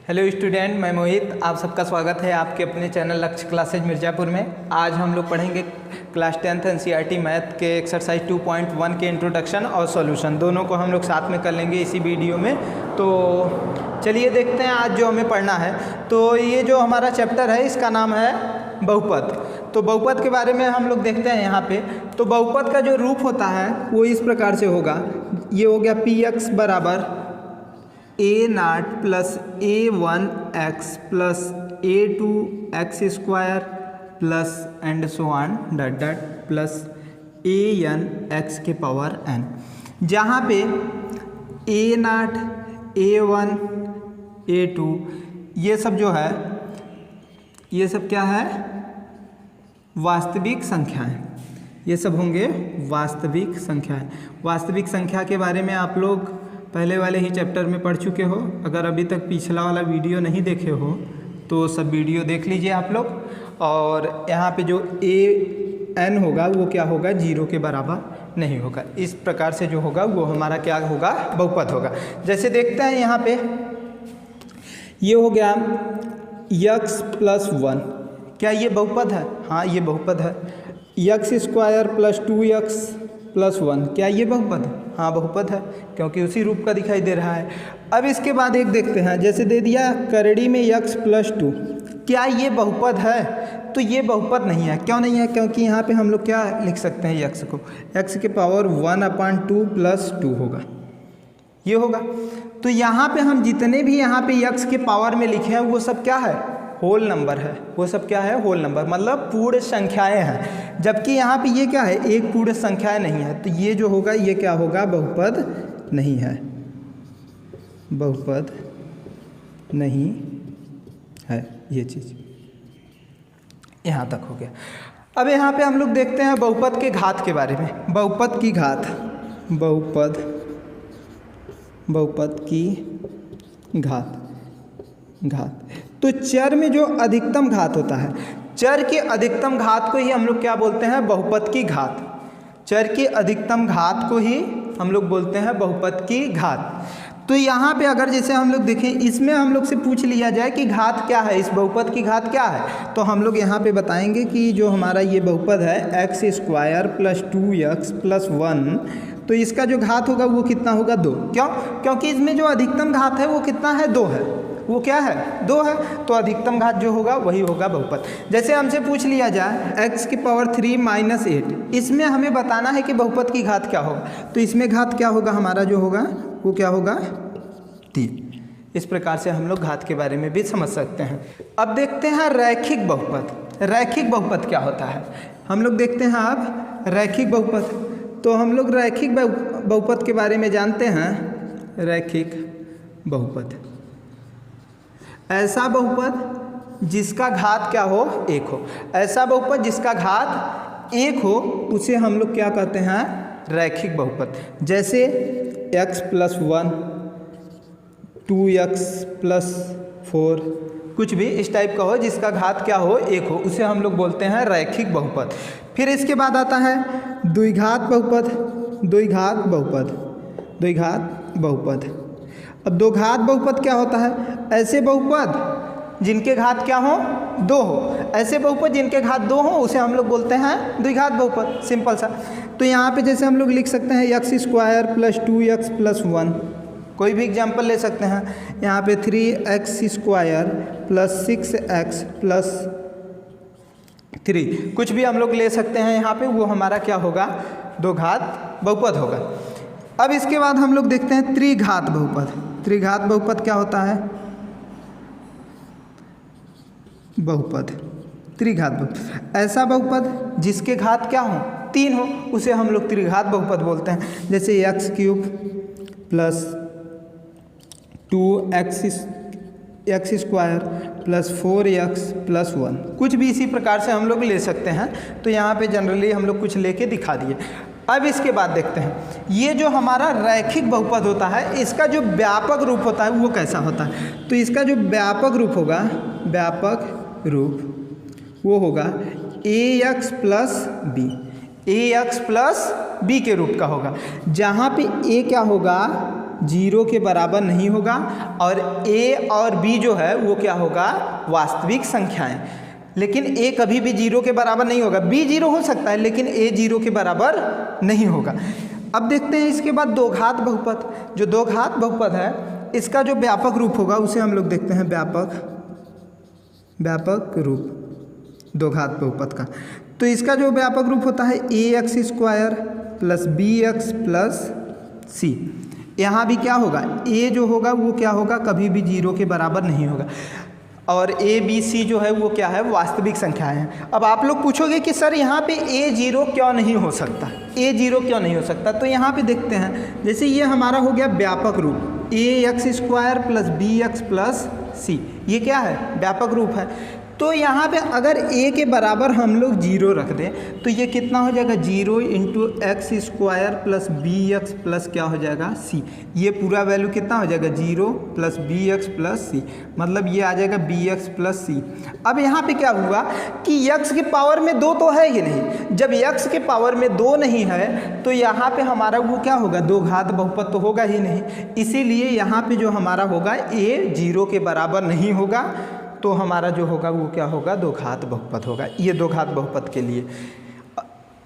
Hello student, मैं मोहित। आप सबका स्वागत है आपके अपने चैनल लक्ष्य क्लासेज मिर्ज़ापुर में। आज हम लोग पढ़ेंगे क्लास 10th एनसीईआरटी मैथ के एक्सरसाइज 2.1 के इंट्रोडक्शन और सॉल्यूशन, दोनों को हम लोग साथ में कर लेंगे इसी वीडियो में। तो चलिए देखते हैं आज जो हमें पढ़ना है। तो ये जो हमारा चैप्टर है इसका नाम है बहुपद। तो बहुपद के बारे में हम लोग देखते हैं यहाँ पे। तो बहुपद का जो रूप होता है वो इस प्रकार से होगा। ये हो गया पी एक्स बराबर a naught plus a one x plus a two x square plus and so on dot dot plus a n x के पावर एन, जहाँ पे ए नाट ए वन ए टू ये सब जो है ये सब क्या है, वास्तविक संख्याएं। ये सब होंगे वास्तविक संख्याएं। वास्तविक संख्या के बारे में आप लोग पहले वाले ही चैप्टर में पढ़ चुके हो। अगर अभी तक पिछला वाला वीडियो नहीं देखे हो तो सब वीडियो देख लीजिए आप लोग। और यहाँ पे जो ए एन होगा वो क्या होगा, 0 के बराबर नहीं होगा। इस प्रकार से जो होगा वो हमारा क्या होगा, बहुपद होगा। जैसे देखते हैं यहाँ पे ये हो गया x प्लस 1, क्या ये बहुपद है? हाँ, ये बहुपद है। X square plus 2x plus 1, क्या ये बहुपद है? हाँ, बहुपद है, क्योंकि उसी रूप का दिखाई दे रहा है। अब इसके बाद एक देखते हैं, जैसे दे दिया करड़ी में x प्लस 2, क्या ये बहुपद है? तो ये बहुपद नहीं है। क्यों नहीं है? क्योंकि यहाँ पे हम लोग क्या लिख सकते हैं, x को x के पावर 1/2 प्लस 2 होगा, ये होगा। तो यहाँ पे हम जितने भी यहाँ पे x के पावर में लिखे हैं वो सब क्या है, होल नंबर है। वो सब क्या है, होल नंबर, मतलब पूर्ण संख्याएं हैं। जबकि यहाँ पे ये क्या है, एक पूर्ण संख्याएं नहीं है। तो ये जो होगा ये क्या होगा, बहुपद नहीं है, बहुपद नहीं है। ये चीज़ यहाँ तक हो गया। अब यहाँ पे हम लोग देखते हैं बहुपद के घात के बारे में। बहुपद की घात, बहुपद की घात। तो चर में जो अधिकतम घात होता है, चर के अधिकतम घात को ही हम लोग क्या बोलते हैं, बहुपद की घात। चर के अधिकतम घात को ही हम लोग बोलते हैं बहुपद की घात। तो यहाँ पे अगर जैसे हम लोग देखें, इसमें हम लोग से पूछ लिया जाए कि घात क्या है, इस बहुपद की घात क्या है, तो हम लोग यहाँ पे बताएंगे कि जो हमारा ये बहुपद है x square plus 2x plus 1, तो इसका जो घात होगा वो कितना होगा, 2। क्यों? क्योंकि इसमें जो अधिकतम घात है वो कितना है, 2 है। वो क्या है, 2 है। तो अधिकतम घात जो होगा वही होगा बहुपद। जैसे हमसे पूछ लिया जाए x की पावर 3 माइनस 8, इसमें हमें बताना है कि बहुपद की घात क्या होगा। तो इसमें घात क्या होगा, हमारा जो होगा वो क्या होगा, 3। इस प्रकार से हम लोग घात के बारे में भी समझ सकते हैं। अब देखते हैं रैखिक बहुपद। रैखिक बहुपद क्या होता है, हम लोग देखते हैं अब रैखिक बहुपद। तो हम लोग रैखिक बहुपद के बारे में जानते हैं। रैखिक बहुपद ऐसा बहुपद जिसका घात क्या हो, 1 हो। ऐसा बहुपद जिसका घात 1 हो उसे हम लोग क्या कहते हैं, रैखिक बहुपद। जैसे x प्लस 1, 2x प्लस 4, कुछ भी इस टाइप का हो जिसका घात क्या हो, 1 हो, उसे हम लोग बोलते हैं रैखिक बहुपद। फिर इसके बाद आता है द्विघात बहुपद। द्विघात बहुपद। अब दो घात बहुपद क्या होता है, ऐसे बहुपद जिनके घात क्या हो, 2 हो। ऐसे बहुपद जिनके घात 2 हो उसे हम लोग बोलते हैं द्विघात बहुपद, सिंपल सा। तो यहाँ पे जैसे हम लोग लिख सकते हैं x square plus 2x plus 1, कोई भी एग्जाम्पल ले सकते हैं। यहाँ पे 3x square plus 6x plus 3, कुछ भी हम लोग ले सकते हैं यहाँ पे, वो हमारा क्या होगा, 2 घात बहुपद होगा। अब इसके बाद हम लोग देखते हैं त्रिघात बहुपद। त्रिघात बहुपद क्या होता है, बहुपद, त्रिघात बहुपद ऐसा बहुपद जिसके घात क्या हो, 3 हो, उसे हम लोग त्रिघात बहुपद बोलते हैं। जैसे x³ plus 2x square plus 4x plus 1, कुछ भी इसी प्रकार से हम लोग ले सकते हैं। तो यहाँ पे जनरली हम लोग कुछ लेके दिखा दिए। अब इसके बाद देखते हैं ये जो हमारा रैखिक बहुपद होता है, इसका जो व्यापक रूप होता है वो कैसा होता है। तो इसका जो व्यापक रूप होगा, व्यापक रूप वो होगा ax plus b, ax plus b के रूप का होगा, जहाँ पे a क्या होगा, जीरो के बराबर नहीं होगा और a और b जो है वो क्या होगा, वास्तविक संख्याएं। लेकिन a कभी भी जीरो के बराबर नहीं होगा, b जीरो हो सकता है लेकिन a जीरो के बराबर नहीं होगा। अब देखते हैं इसके बाद दो घात बहुपद। जो दो घात बहुपद है इसका जो व्यापक रूप होगा उसे हम लोग देखते हैं, व्यापक रूप दो घात बहुपद का। तो इसका जो व्यापक रूप होता है ax square plus bx plus c। यहाँ भी क्या होगा, a जो होगा वो क्या होगा, कभी भी जीरो के बराबर नहीं होगा और a b c जो है वो क्या है, वास्तविक संख्याएं हैं। अब आप लोग पूछोगे कि सर यहाँ पे a जीरो क्यों नहीं हो सकता, a जीरो क्यों नहीं हो सकता। तो यहाँ पे देखते हैं, जैसे ये हमारा हो गया व्यापक रूप ax square plus bx plus c, ये क्या है, व्यापक रूप है। तो यहाँ पे अगर a के बराबर हम लोग जीरो रख दें तो ये कितना हो जाएगा, zero into x square plus b x plus क्या हो जाएगा c। ये पूरा वैल्यू कितना हो जाएगा, zero plus b x plus c, मतलब ये आ जाएगा बी एक्स प्लस सी। अब यहाँ पे क्या हुआ कि x के पावर में दो तो है ही नहीं, जब x के पावर में दो नहीं है तो यहाँ पे हमारा वो क्या होगा, दो घात बहुपद तो होगा ही नहीं। इसीलिए यहाँ पे जो हमारा होगा a जीरो के बराबर नहीं होगा, तो हमारा जो होगा वो क्या होगा, दो घात बहुपद होगा। ये दो घात बहुपद के लिए,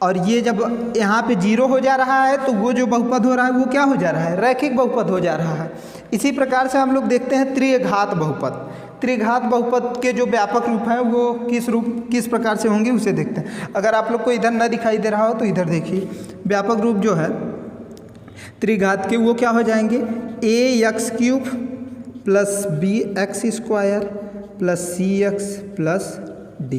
और ये जब यहाँ पे जीरो हो जा रहा है तो वो जो बहुपद हो रहा है वो क्या हो जा रहा है, रैखिक बहुपद हो जा रहा है। इसी प्रकार से हम लोग देखते हैं त्रिघात बहुपद। त्रिघात बहुपद के जो व्यापक रूप हैं वो किस प्रकार से होंगे उसे देखते हैं। अगर आप लोग को इधर न दिखाई दे रहा हो तो इधर देखिए, व्यापक रूप जो है त्रिघात के वो क्या हो जाएंगे, ax³ plus bx square plus cx plus d,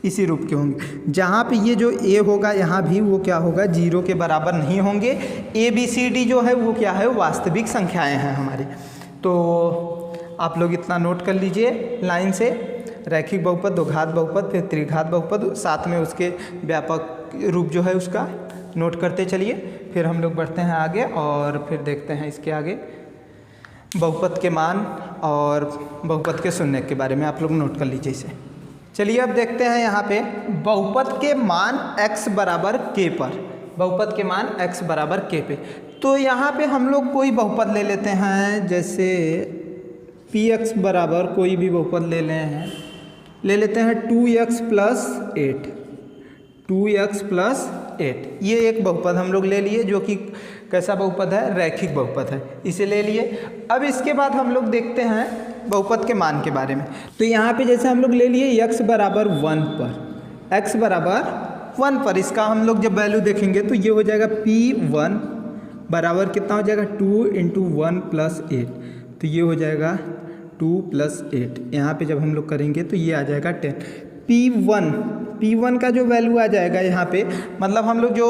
इसी रूप के होंगे। जहाँ पे ये जो a होगा यहाँ भी वो क्या होगा, जीरो के बराबर नहीं होंगे। a b c d जो है वो क्या है, वास्तविक संख्याएं हैं हमारी। तो आप लोग इतना नोट कर लीजिए लाइन से, रैखिक बहुपद, दो घात बहुपद, फिर त्रिघात बहुपद, साथ में उसके व्यापक रूप जो है उसका नोट करते चलिए। फिर हम लोग बढ़ते हैं आगे और फिर देखते हैं इसके आगे बहुपद के मान और बहुपद के शून्य के बारे में। आप लोग नोट कर लीजिए इसे। चलिए अब देखते हैं यहाँ पे बहुपद के मान x बराबर k पर, बहुपद के मान x बराबर k पे। तो यहाँ पे हम लोग कोई बहुपद ले लेते हैं, जैसे px बराबर कोई भी बहुपद ले लेते हैं 2x प्लस 8, 2x प्लस 8। ये एक बहुपद हम लोग ले लिए जो कि कैसा बहुपद है, रैखिक बहुपद है, इसे ले लिए। अब इसके बाद हम लोग देखते हैं बहुपद के मान के बारे में। तो यहाँ पे जैसे हम लोग ले लिए x बराबर 1 पर, x बराबर 1 पर इसका हम लोग जब वैल्यू देखेंगे तो ये हो जाएगा p1 बराबर कितना हो जाएगा, 2 इंटू 1 प्लस 8। तो ये हो जाएगा 2 प्लस 8। यहाँ पे जब हम लोग करेंगे तो ये आ जाएगा 10। P1 का जो वैल्यू आ जाएगा यहाँ पे, मतलब हम लोग जो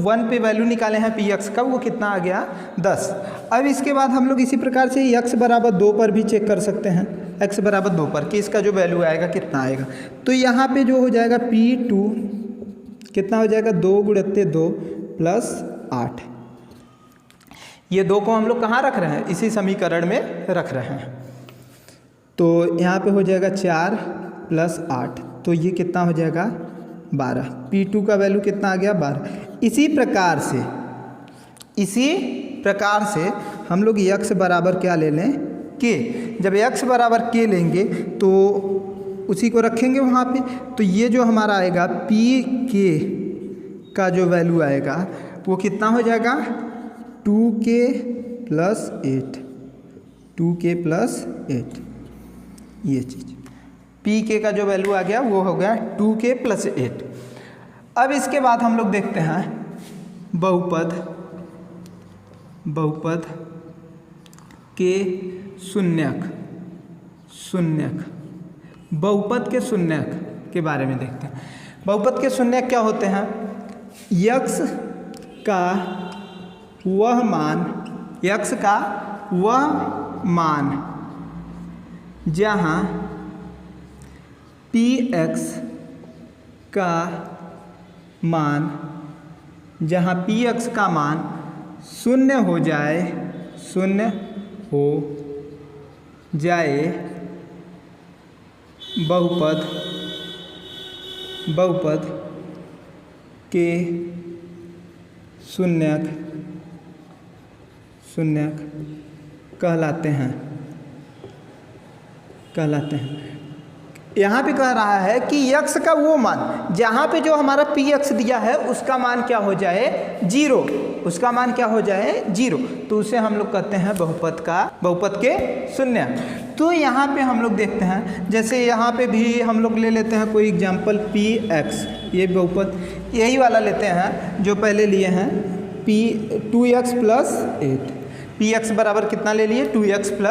1 पे वैल्यू निकाले हैं px का, वो कितना आ गया, 10। अब इसके बाद हम लोग इसी प्रकार से x बराबर 2 पर भी चेक कर सकते हैं, x बराबर 2 पर कि इसका जो वैल्यू आएगा कितना आएगा। तो यहाँ पे जो हो जाएगा P2 कितना हो जाएगा, 2 गुणित 2 प्लस 8। ये 2 को हम लोग कहाँ रख रहे हैं, इसी समीकरण में रख रहे हैं। तो यहाँ पे हो जाएगा 4 प्लस 8, तो ये कितना हो जाएगा, 12। P2 का वैल्यू कितना आ गया, 12। इसी प्रकार से हम लोग x बराबर क्या ले लें, k। जब x बराबर k लेंगे तो उसी को रखेंगे वहाँ पे, तो ये जो हमारा आएगा pk का जो वैल्यू आएगा वो कितना हो जाएगा, 2k प्लस 8, 2k प्लस 8। ये चीज़ pk का जो वैल्यू आ गया वो हो गया 2k प्लस 8। अब इसके बाद हम लोग देखते हैं बहुपद के शून्यक, बहुपद के शून्यक के बारे में देखते हैं। बहुपद के शून्यक क्या होते हैं, x का वह मान जहाँ px का मान शून्य हो जाए, बहुपद के शून्यक कहलाते हैं। यहाँ पे कह रहा है कि x का वो मान जहाँ पे जो हमारा px दिया है उसका मान क्या हो जाए 0, उसका मान क्या हो जाए 0, तो उसे हम लोग कहते हैं बहुपद के शून्यक। तो यहाँ पे हम लोग देखते हैं, जैसे यहाँ पे भी हम लोग ले लेते हैं कोई एग्जाम्पल px, ये बहुपद यही वाला लेते हैं जो पहले लिए हैं 2x + 8, px बराबर कितना ले लिए 2x +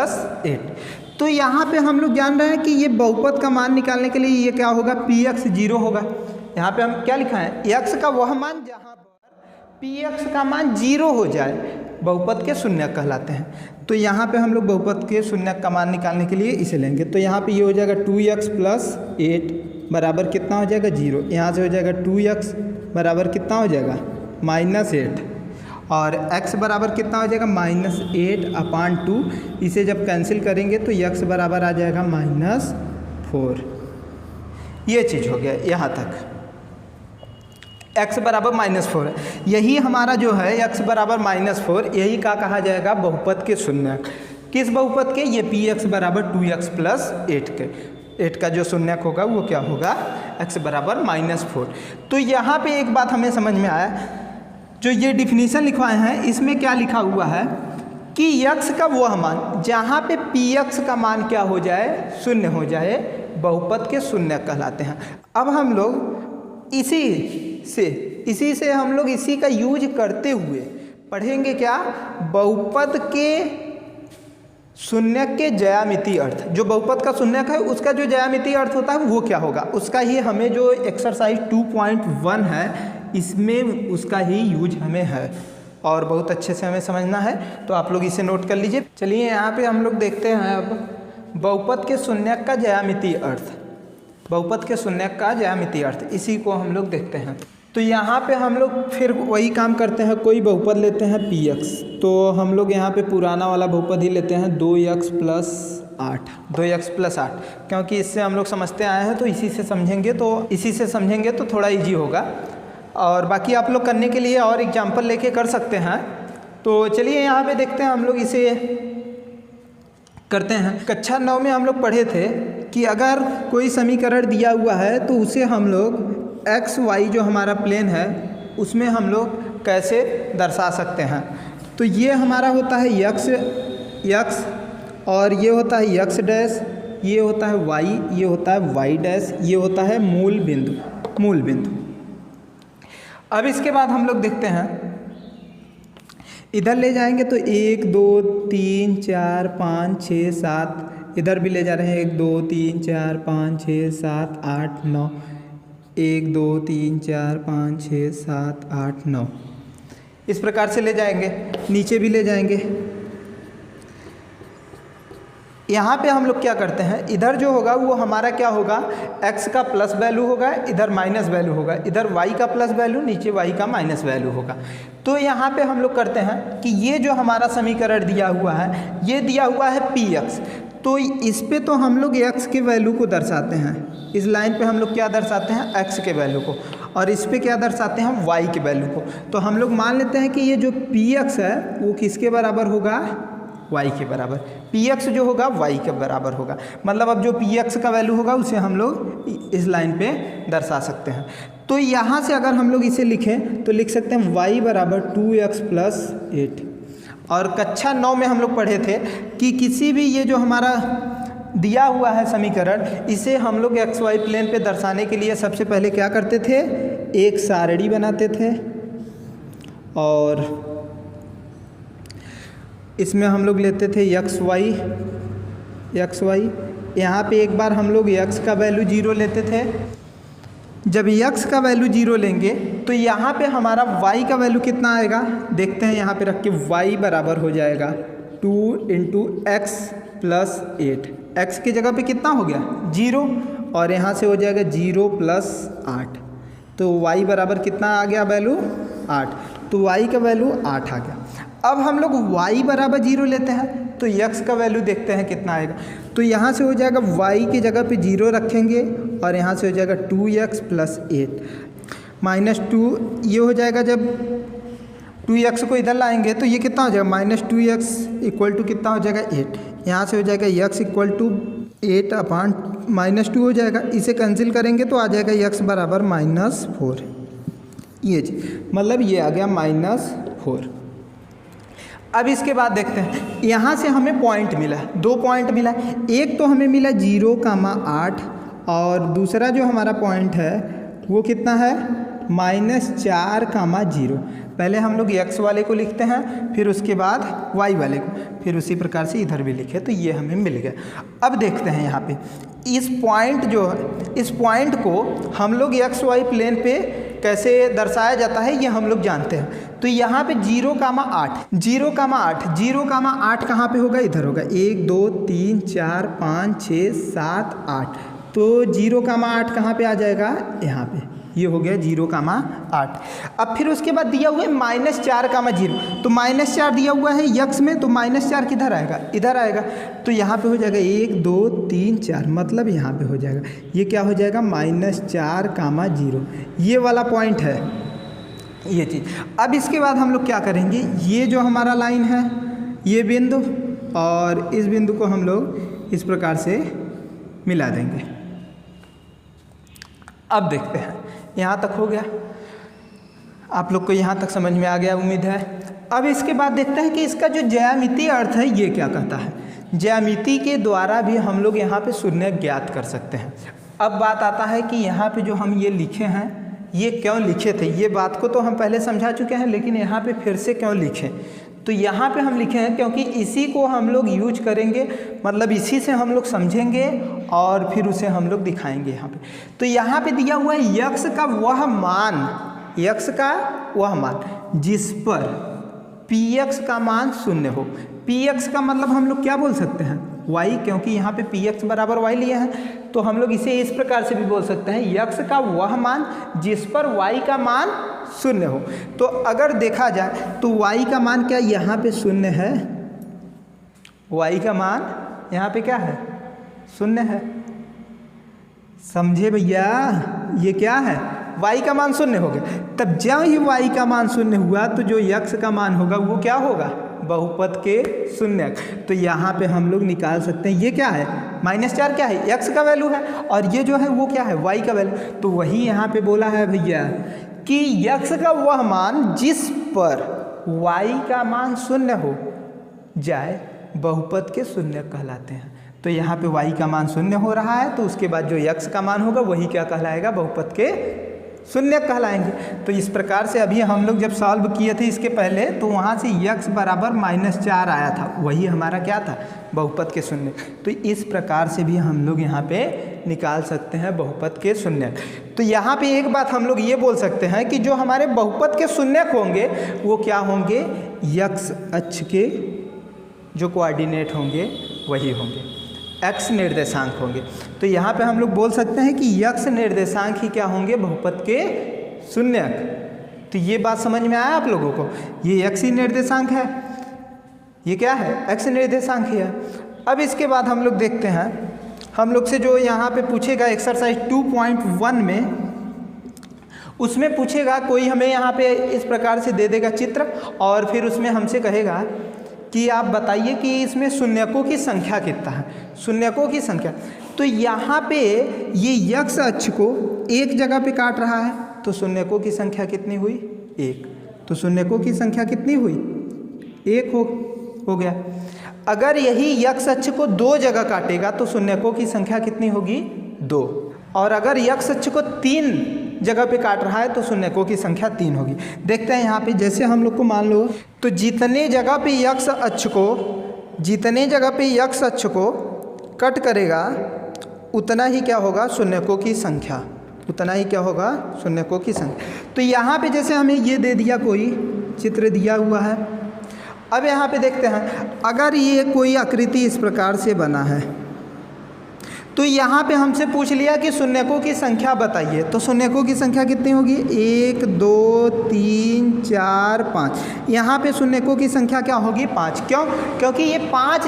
8। तो यहाँ पे हम लोग जान रहे हैं कि ये बहुपद का मान निकालने के लिए ये क्या होगा px 0 होगा। यहाँ पे हम क्या लिखा है x का वह मान जहाँ पर px का मान 0 हो जाए बहुपद के शून्यक कहलाते हैं। तो यहाँ पे हम लोग बहुपद के शून्यक का मान निकालने के लिए इसे लेंगे। तो यहाँ पे ये हो जाएगा 2x + 8 बराबर कितना हो जाएगा 0। यहाँ से हो जाएगा 2x बराबर कितना हो जाएगा -8 और x बराबर कितना हो जाएगा -8/2। इसे जब कैंसिल करेंगे तो x बराबर आ जाएगा -4। ये चीज़ हो गया यहाँ तक, x बराबर -4 है। यही हमारा जो है x बराबर -4, यही का कहा जाएगा बहुपद के शून्यक। किस बहुपद के, ये px बराबर 2x + 8 के। 8 का जो शून्यक होगा वो क्या होगा x बराबर -4। तो यहाँ पे एक बात हमें समझ में आया, जो ये डिफिनीशन लिखवाए हैं इसमें क्या लिखा हुआ है कि x का वह मान जहाँ पे px का मान क्या हो जाए 0 हो जाए बहुपद के शून्यक कहलाते हैं। अब हम लोग इसी से हम लोग इसी का यूज करते हुए पढ़ेंगे क्या, बहुपद के शून्यक के ज्यामितीय अर्थ। जो बहुपद का शून्यक है उसका जो ज्यामितीय अर्थ होता है वो क्या होगा, उसका ही हमें जो एक्सरसाइज 2.1 है इसमें उसका ही यूज हमें है और बहुत अच्छे से हमें समझना है। तो आप लोग इसे नोट कर लीजिए। चलिए यहाँ पे हम लोग देखते हैं अब बहुपद के शून्यक का ज्यामितीय अर्थ। बहुपद के शून्यक का ज्यामितीय अर्थ इसी को हम लोग देखते हैं। तो यहाँ पे हम लोग फिर वही काम करते हैं, कोई बहुपद लेते हैं px। तो हम लोग यहाँ पे पुराना वाला बहुपद ही लेते हैं 2x + 8, क्योंकि इससे हम लोग समझते आए हैं तो इसी से समझेंगे तो थोड़ा ईजी होगा। और बाकी आप लोग करने के लिए और एग्जाम्पल लेके कर सकते हैं। तो चलिए यहाँ पे देखते हैं, हम लोग इसे करते हैं। कक्षा 9 में हम लोग पढ़े थे कि अगर कोई समीकरण दिया हुआ है तो उसे हम लोग x y जो हमारा प्लेन है उसमें हम लोग कैसे दर्शा सकते हैं। तो ये हमारा होता है x और ये होता है x डैश, ये होता है y, ये होता है y डैश, ये होता है मूल बिंदु। अब इसके बाद हम लोग देखते हैं, इधर ले जाएंगे तो 1 2 3 4 5 6 7, इधर भी ले जा रहे हैं 1 2 3 4 5 6 7 8 9, 1 2 3 4 5 6 7 8 9, इस प्रकार से ले जाएंगे। नीचे भी ले जाएंगे। यहाँ पे हम लोग क्या करते हैं, इधर जो होगा वो हमारा क्या होगा, x का प्लस वैल्यू होगा, इधर माइनस वैल्यू होगा, इधर y का प्लस वैल्यू, नीचे y का माइनस वैल्यू होगा। तो यहाँ पे हम लोग करते हैं कि ये जो हमारा समीकरण दिया हुआ है ये दिया हुआ है px। तो इस पे तो हम लोग x के वैल्यू को दर्शाते हैं, इस लाइन पे हम लोग क्या दर्शाते हैं x के वैल्यू को, और इस पे क्या दर्शाते हैं y के वैल्यू को। तो हम लोग मान लेते हैं कि ये जो px है वो किसके बराबर होगा, y के बराबर। px जो होगा y के बराबर होगा, मतलब अब जो px का वैल्यू होगा उसे हम लोग इस लाइन पे दर्शा सकते हैं। तो यहाँ से अगर हम लोग इसे लिखें तो लिख सकते हैं y बराबर 2x + 8। और कक्षा 9 में हम लोग पढ़े थे कि किसी भी ये जो हमारा दिया हुआ है समीकरण, इसे हम लोग एक्स वाई प्लेन पे दर्शाने के लिए सबसे पहले क्या करते थे, एक सारणी बनाते थे और इसमें हम लोग लेते थे एक्स वाई। यहाँ पे एक बार हम लोग x का वैल्यू 0 लेते थे। जब x का वैल्यू 0 लेंगे तो यहाँ पे हमारा y का वैल्यू कितना आएगा, देखते हैं यहाँ पे रख के। y बराबर हो जाएगा 2 × x + 8। x की जगह पे कितना हो गया 0, और यहाँ से हो जाएगा 0 + 8। तो y बराबर कितना आ गया वैल्यू 8। तो y का वैल्यू 8 आ गया। अब हम लोग y बराबर 0 लेते हैं तो x का वैल्यू देखते हैं कितना आएगा। तो यहाँ से हो जाएगा y की जगह पे 0 रखेंगे और यहाँ से हो जाएगा 2x + 8 -2। ये हो जाएगा जब 2x को इधर लाएंगे तो ये कितना हो जाएगा, -2x इक्वल टू कितना हो जाएगा 8। यहाँ से हो जाएगा x इक्वल टू 8/-2 हो जाएगा। इसे कैंसिल करेंगे तो आ जाएगा x बराबर -4। ये जी मतलब ये आ गया -4। अब इसके बाद देखते हैं, यहाँ से हमें पॉइंट मिला, 2 पॉइंट मिला। एक तो हमें मिला 0,8 और दूसरा जो हमारा पॉइंट है वो कितना है, -4,0। पहले हम लोग x वाले को लिखते हैं, फिर उसके बाद y वाले को, फिर उसी प्रकार से इधर भी लिखे, तो ये हमें मिल गया। अब देखते हैं यहाँ पे इस पॉइंट जो है, इस पॉइंट को हम लोग XY प्लेन पे कैसे दर्शाया जाता है ये हम लोग जानते हैं। तो यहाँ पे 0,8 कहाँ पे होगा, इधर होगा। 1 2 3 4 5 6 7 8, तो 0,8 कहाँ पे आ जाएगा, यहाँ पे। ये हो गया 0,8। अब फिर उसके बाद दिया हुआ है -4,0, तो -4 दिया हुआ है x में, तो -4 किधर आएगा, इधर आएगा। तो यहाँ पे हो जाएगा 1 2 3 4, मतलब यहाँ पे हो जाएगा, ये क्या हो जाएगा, -4,0। ये वाला पॉइंट है ये चीज़। अब इसके बाद हम लोग क्या करेंगे, ये जो हमारा लाइन है, ये बिंदु और इस बिंदु को हम लोग इस प्रकार से मिला देंगे। अब देखते हैं, यहाँ तक हो गया, आप लोग को यहाँ तक समझ में आ गया उम्मीद है। अब इसके बाद देखते हैं कि इसका जो ज्यामितीय अर्थ है ये क्या कहता है। ज्यामिति के द्वारा भी हम लोग यहाँ पे शून्य ज्ञात कर सकते हैं। अब बात आता है कि यहाँ पे जो हम ये लिखे हैं ये क्यों लिखे थे, ये बात को तो हम पहले समझा चुके हैं, लेकिन यहाँ पे फिर से क्यों लिखे। तो यहाँ पे हम लिखे हैं क्योंकि इसी को हम लोग यूज करेंगे, मतलब इसी से हम लोग समझेंगे और फिर उसे हम लोग दिखाएंगे यहाँ पे। तो यहाँ पे दिया हुआ है यक्स का वह मान जिस पर px का मान 0 हो। px का मतलब हम लोग क्या बोल सकते हैं, y, क्योंकि यहाँ पे px बराबर y लिए हैं, तो हम लोग इसे इस प्रकार से भी बोल सकते हैं, यक्स का वह मान जिस पर y का मान 0 हो। तो अगर देखा जाए तो y का मान क्या यहाँ पे 0 है, y का मान यहाँ पे क्या है, 0 है। समझे भैया, ये क्या है, y का मान 0 हो गया। तब जब ही y का मान 0 हुआ तो जो x का मान होगा वो क्या होगा, बहुपद के शून्यक। तो यहाँ पे हम लोग निकाल सकते हैं, ये क्या है, -4 क्या है, x का वैल्यू है, और ये जो है वो क्या है, y का वैल्यू। तो वही यहाँ पे बोला है भैया कि x का वह मान जिस पर y का मान 0 हो जाए बहुपद के शून्यक कहलाते हैं। तो यहाँ पे y का मान 0 हो रहा है, तो उसके बाद जो x का मान होगा वही क्या कहलाएगा, बहुपद के शून्यक कहलाएंगे। तो इस प्रकार से अभी हम लोग जब सॉल्व किए थे इसके पहले, तो वहाँ से x बराबर -4 आया था, वही हमारा क्या था, बहुपद के शून्यक। तो इस प्रकार से भी हम लोग यहाँ पे निकाल सकते हैं बहुपद के शून्यक। तो यहाँ पे एक बात हम लोग ये बोल सकते हैं कि जो हमारे बहुपद के शून्यक होंगे वो क्या होंगे, x अक्ष के जो कोऑर्डिनेट होंगे वही होंगे, x निर्देशांक होंगे। तो यहाँ पे हम लोग बोल सकते हैं कि x निर्देशांक ही क्या होंगे, बहुपद के शून्यक। तो ये बात समझ में आया आप लोगों को, ये x ही निर्देशांक है, ये क्या है, x निर्देशांक ही है। अब इसके बाद हम लोग देखते हैं, हम लोग से जो यहाँ पे पूछेगा एक्सरसाइज 2.1 में, उसमें पूछेगा कोई हमें यहाँ पे इस प्रकार से दे देगा चित्र, और फिर उसमें हमसे कहेगा कि आप बताइए कि इसमें शून्यकों की संख्या कितना है, शून्यकों की संख्या। तो यहाँ पे ये x अक्ष को एक जगह पे काट रहा है, तो शून्यकों की संख्या कितनी हुई, 1। तो शून्यकों की संख्या कितनी हुई, 1 हो गया। अगर यही x अक्ष को 2 जगह काटेगा तो शून्यकों की संख्या कितनी होगी, 2। और अगर x अक्ष को 3 जगह पे काट रहा है तो शून्यकों की संख्या 3 होगी। देखते हैं यहाँ पे, जैसे हम लोग को मान लो, तो जितने जगह पे x अक्ष को कट करेगा उतना ही क्या होगा, शून्यकों की संख्या, उतना ही क्या होगा, शून्यकों की संख्या। तो यहाँ पे जैसे हमें ये दे दिया, कोई चित्र दिया हुआ है। अब यहाँ पे देखते हैं, अगर ये कोई आकृति इस प्रकार से बना है, तो यहाँ पे हमसे पूछ लिया कि शून्यकों की संख्या बताइए। तो शून्यकों की संख्या कितनी होगी, 1 2 3 4 5। यहाँ पे शून्यकों की संख्या क्या होगी, 5। क्यों, क्योंकि ये 5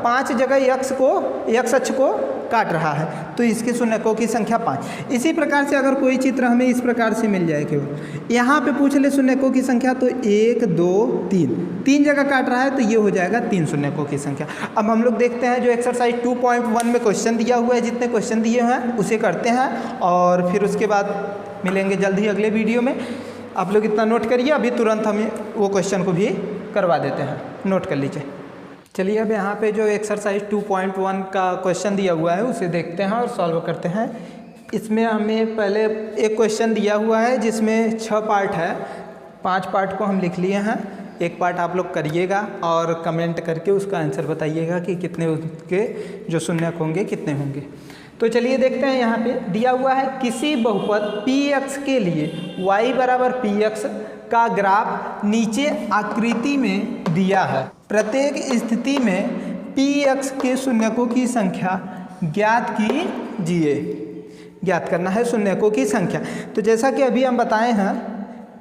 5 जगह x अक्ष को काट रहा है, तो इसके शून्यकों की संख्या 5। इसी प्रकार से अगर कोई चित्र हमें इस प्रकार से मिल जाए केवल, यहाँ पे पूछ ले शून्यकों की संख्या, तो 1 2 3 जगह काट रहा है, तो ये हो जाएगा 3 शून्यकों की संख्या। अब हम लोग देखते हैं जो एक्सरसाइज 2.1 में क्वेश्चन दिया हुआ है, जितने क्वेश्चन दिए हुए हैं उसे करते हैं और फिर उसके बाद मिलेंगे जल्द ही अगले वीडियो में। आप लोग इतना नोट करिए, अभी तुरंत हम वो क्वेश्चन को भी करवा देते हैं, नोट कर लीजिए। चलिए अब यहाँ पे जो एक्सरसाइज 2.1 का क्वेश्चन दिया हुआ है उसे देखते हैं और सॉल्व करते हैं। इसमें हमें पहले एक क्वेश्चन दिया हुआ है जिसमें 6 पार्ट है, 5 पार्ट को हम लिख लिए हैं। एक पार्ट आप लोग करिएगा और कमेंट करके उसका आंसर बताइएगा कि कितने उसके जो शून्यक होंगे कितने होंगे। तो चलिए देखते हैं, यहाँ पे दिया हुआ है किसी बहुपद px के लिए y बराबर px का ग्राफ नीचे आकृति में दिया है। प्रत्येक स्थिति में px के शून्यकों की संख्या ज्ञात कीजिए। ज्ञात करना है शून्यकों की संख्या। तो जैसा कि अभी हम बताए हैं,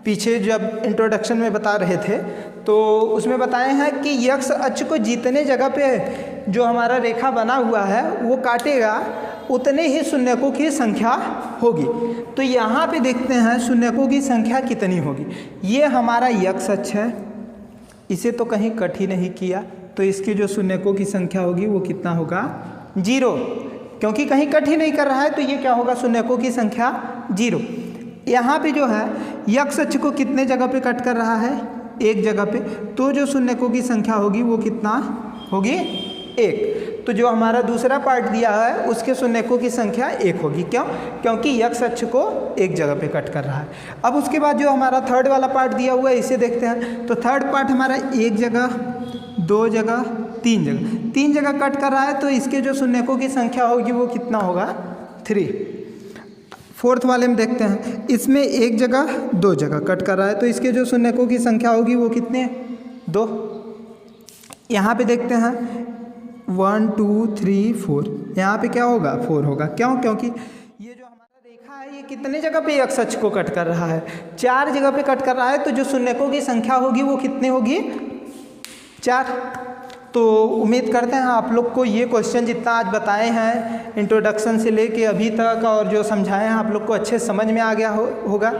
पीछे जब इंट्रोडक्शन में बता रहे थे तो उसमें बताए हैं कि x अक्ष को जितने जगह पे जो हमारा रेखा बना हुआ है वो काटेगा उतने ही शून्यकों की संख्या होगी। तो यहाँ पे देखते हैं शून्यकों की संख्या कितनी होगी। ये हमारा x अक्ष है, इसे तो कहीं कट ही नहीं किया, तो इसकी जो शून्यकों की संख्या होगी वो कितना होगा 0, क्योंकि कहीं कट ही नहीं कर रहा है, तो ये क्या होगा शून्यकों की संख्या 0। यहाँ पे जो है x अक्ष को कितने जगह पे कट कर रहा है, एक जगह पे, तो जो शून्यकों की संख्या होगी वो कितना होगी 1। तो जो हमारा दूसरा पार्ट दिया है उसके शून्यकों की संख्या 1 होगी। क्यों? क्योंकि x अक्ष को एक जगह पे कट कर रहा है। अब उसके बाद जो हमारा थर्ड वाला पार्ट दिया हुआ है इसे देखते हैं। तो थर्ड पार्ट हमारा 1 जगह 2 जगह 3 जगह कट कर रहा है, तो इसके जो शून्यकों की संख्या होगी वो कितना होगा 3। फोर्थ वाले में देखते हैं, इसमें 1 जगह 2 जगह कट कर रहा है, तो इसके जो शून्यकों की संख्या होगी वो कितने 2। यहाँ पे देखते हैं 1 2 3 4, यहाँ पे क्या होगा 4 होगा। क्यों? क्योंकि ये जो हमारा रेखा है ये कितने जगह पे x अक्ष को कट कर रहा है, 4 जगह पे कट कर रहा है, तो जो शून्यकों की संख्या होगी वो कितनी होगी 4। तो उम्मीद करते हैं आप लोग को ये क्वेश्चन जितना आज बताए हैं इंट्रोडक्शन से लेके अभी तक और जो समझाए हैं आप लोग को अच्छे समझ में आ गया होगा।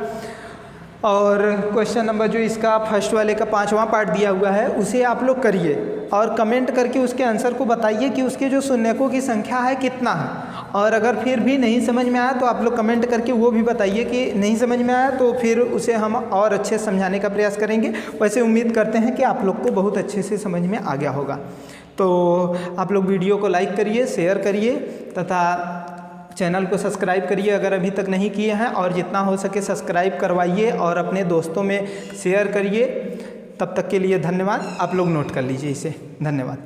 और क्वेश्चन नंबर जो इसका फर्स्ट वाले का 5वां पार्ट दिया हुआ है उसे आप लोग करिए और कमेंट करके उसके आंसर को बताइए कि उसके जो शून्यकों की संख्या है कितना है। और अगर फिर भी नहीं समझ में आया तो आप लोग कमेंट करके वो भी बताइए कि नहीं समझ में आया, तो फिर उसे हम और अच्छे समझाने का प्रयास करेंगे। वैसे उम्मीद करते हैं कि आप लोग को बहुत अच्छे से समझ में आ गया होगा। तो आप लोग वीडियो को लाइक करिए, शेयर करिए तथा चैनल को सब्सक्राइब करिए अगर अभी तक नहीं किए हैं, और जितना हो सके सब्सक्राइब करवाइए और अपने दोस्तों में शेयर करिए। तब तक के लिए धन्यवाद। आप लोग नोट कर लीजिए इसे। धन्यवाद।